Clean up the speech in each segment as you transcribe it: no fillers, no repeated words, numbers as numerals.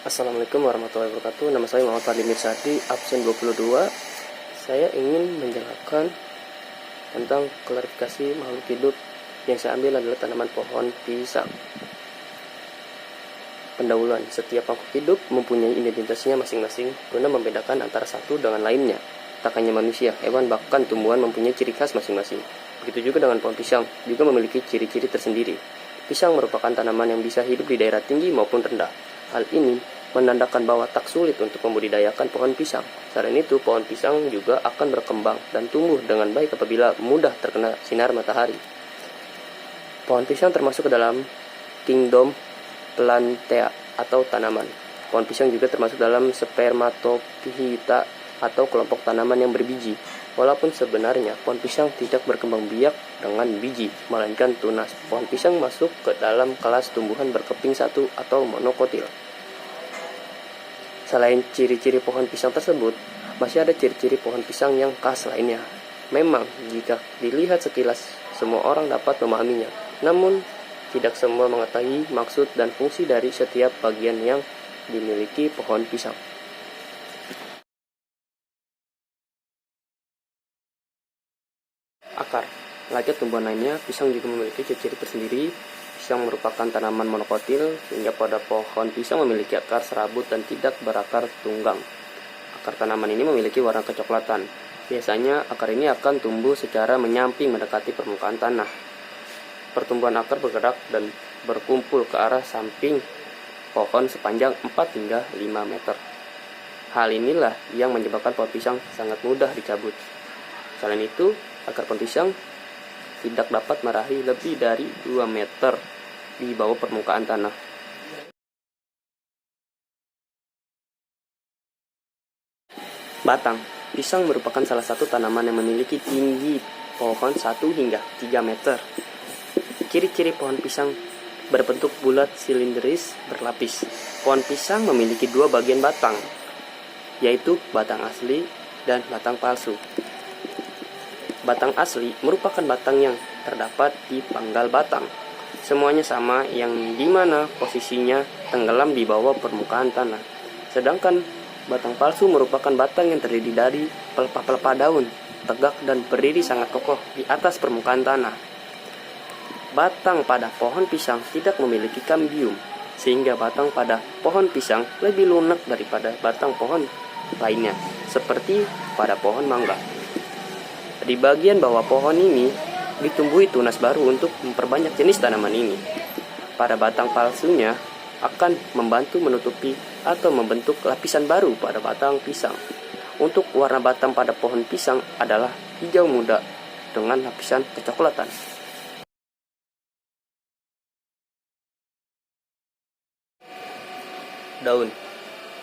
Assalamualaikum warahmatullahi wabarakatuh. Nama saya Muhammad Fadli Mirsadi, absen 22. Saya ingin menjelaskan tentang klarifikasi makhluk hidup yang saya ambil adalah tanaman pohon pisang. Pendahuluan, setiap makhluk hidup mempunyai identitasnya masing-masing guna membedakan antara satu dengan lainnya. Tak hanya manusia, hewan bahkan tumbuhan mempunyai ciri khas masing-masing. Begitu juga dengan pohon pisang, juga memiliki ciri-ciri tersendiri. Pisang merupakan tanaman yang bisa hidup di daerah tinggi maupun rendah. Hal ini menandakan bahwa tak sulit untuk membudidayakan pohon pisang. Selain itu, pohon pisang juga akan berkembang dan tumbuh dengan baik apabila mudah terkena sinar matahari. Pohon pisang termasuk ke dalam kingdom Plantae atau tanaman. Pohon pisang juga termasuk dalam Spermatophyta atau kelompok tanaman yang berbiji. Walaupun sebenarnya pohon pisang tidak berkembang biak dengan biji, melainkan tunas. Pohon pisang masuk ke dalam kelas tumbuhan berkeping satu atau monokotil. Selain ciri-ciri pohon pisang tersebut, masih ada ciri-ciri pohon pisang yang khas lainnya. Memang, jika dilihat sekilas, semua orang dapat memahaminya. Namun, tidak semua mengetahui maksud dan fungsi dari setiap bagian yang dimiliki pohon pisang. Akar. Layaknya tumbuhan lainnya, pisang juga memiliki ciri-ciri tersendiri. Pisang merupakan tanaman monokotil, sehingga pada pohon pisang memiliki akar serabut dan tidak berakar tunggang. Akar tanaman ini memiliki warna kecoklatan. Biasanya akar ini akan tumbuh secara menyamping mendekati permukaan tanah. Pertumbuhan akar bergerak dan berkumpul ke arah samping pohon sepanjang 4 hingga 5 meter. Hal inilah yang menyebabkan pohon pisang sangat mudah dicabut. Selain itu, akar pohon pisang tidak dapat meraih lebih dari 2 meter di bawah permukaan tanah. Batang. Pisang merupakan salah satu tanaman yang memiliki tinggi pohon 1 hingga 3 meter. Ciri-ciri pohon pisang berbentuk bulat silindris berlapis. Pohon pisang memiliki 2 bagian batang, yaitu batang asli dan batang palsu. Batang asli merupakan batang yang terdapat di panggal batang. Semuanya sama, yang dimana posisinya tenggelam di bawah permukaan tanah. Sedangkan batang palsu merupakan batang yang terdiri dari pelepah-pelepah daun, tegak dan berdiri sangat kokoh di atas permukaan tanah. Batang pada pohon pisang tidak memiliki kambium, sehingga batang pada pohon pisang lebih lunak daripada batang pohon lainnya, seperti pada pohon mangga. Di bagian bawah pohon ini ditumbuhi tunas baru untuk memperbanyak jenis tanaman ini. Pada batang palsunya akan membantu menutupi atau membentuk lapisan baru pada batang pisang. Untuk warna batang pada pohon pisang adalah hijau muda dengan lapisan kecoklatan. Daun.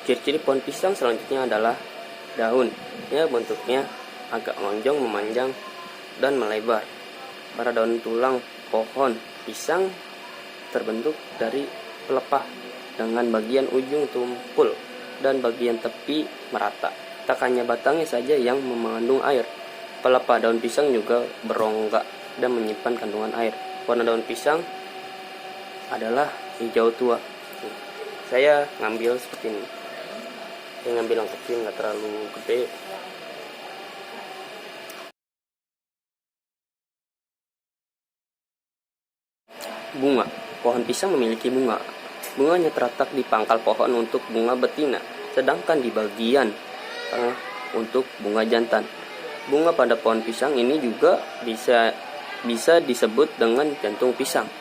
Ciri-ciri pohon pisang selanjutnya adalah daun. Ya, bentuknya agak lonjong, memanjang, dan melebar. Pada daun tulang pohon pisang terbentuk dari pelepah dengan bagian ujung tumpul dan bagian tepi merata. Tak hanya batangnya saja yang mengandung air, pelepah daun pisang juga berongga dan menyimpan kandungan air. Warna daun pisang adalah hijau tua. Saya ngambil seperti ini. Saya ngambil yang kecil, nggak terlalu gede. Bunga. Pohon pisang memiliki bunga. Bunganya terletak di pangkal pohon untuk bunga betina, sedangkan di bagian tengah untuk bunga jantan. Bunga pada pohon pisang ini juga bisa disebut dengan jantung pisang.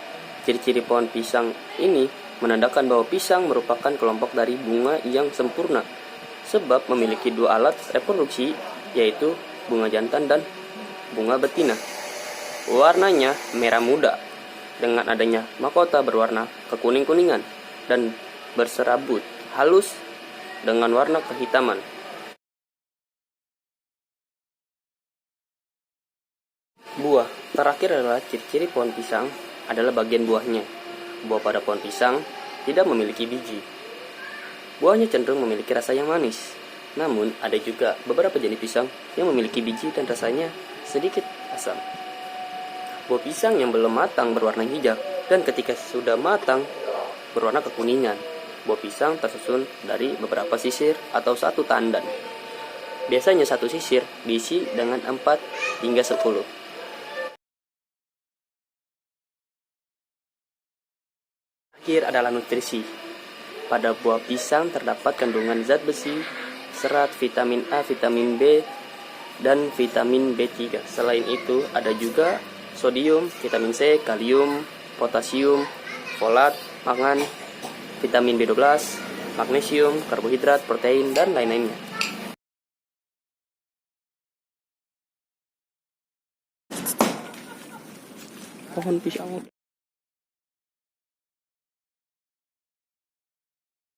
Ciri-ciri pohon pisang ini menandakan bahwa pisang merupakan kelompok dari bunga yang sempurna, sebab memiliki 2 alat reproduksi, yaitu bunga jantan dan bunga betina. Warnanya merah muda, dengan adanya mahkota berwarna kekuning-kuningan dan berserabut halus dengan warna kehitaman. Buah. Terakhir adalah ciri-ciri pohon pisang adalah bagian buahnya. Buah pada pohon pisang tidak memiliki biji. Buahnya cenderung memiliki rasa yang manis. Namun, ada juga beberapa jenis pisang yang memiliki biji dan rasanya sedikit asam. Buah pisang yang belum matang berwarna hijau, dan ketika sudah matang berwarna kekuningan. buah pisang tersusun dari beberapa sisir atau satu tandan. Biasanya satu sisir diisi dengan 4 hingga 10. Terakhir adalah nutrisi. Pada buah pisang terdapat kandungan zat besi, serat, vitamin A, vitamin B, dan vitamin B3. Selain itu, ada juga sodium, vitamin C, kalium, potasium, folat, mangan, vitamin B12, magnesium, karbohidrat, protein, dan lain-lainnya. Pohon pisang.